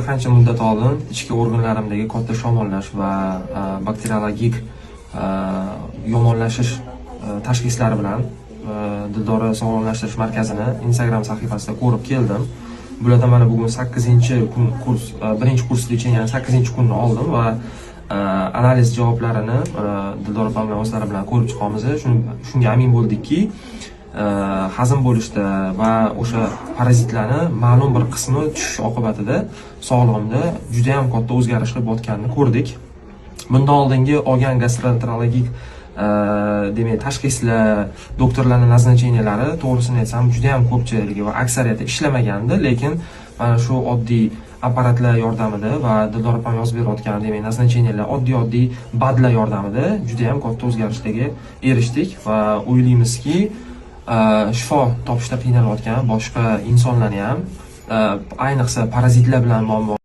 Qancha muddat oldin ichki organlarimdagi katta shamollash va bakteriologik yomonlashish tashxislari bilan Dildora sog'lomlashtirish markazini Instagram sahifasida ko'rib keldim. Bularda mana bugun 8-kun kurs, birinchi kurs lecheniyaning 8-kunini oldim va analiz javoblarini Dildora opam bilan o'zlari bilan ko'rib chiqamiz. Shunga amin bo'ldikki, hazm bo'lishda va o'sha parazitlarni ma'lum bir qismi tushish oqibatida sog'lig'imda juda ham katta o'zgarish qilib o'tganini ko'rdik. Bundan oldingi olgan gastroenterologik demak tashxislar, doktorlarning nazarcheniyalari to'g'risini aytsam juda ham ko'pchiligi va aksariyati ishlamagandi, lekin mana shu oddiy apparatlar yordamida va Dildora opam yozib berayotgan demak nazarcheniyalar oddiy badlar yordamida juda ham katta o'zgarishlarga erishdik va o'ylaymizki, shifo topishda qiynalayotgan boshqa insonlarni ham ayniqsa parazitlar bilan muammo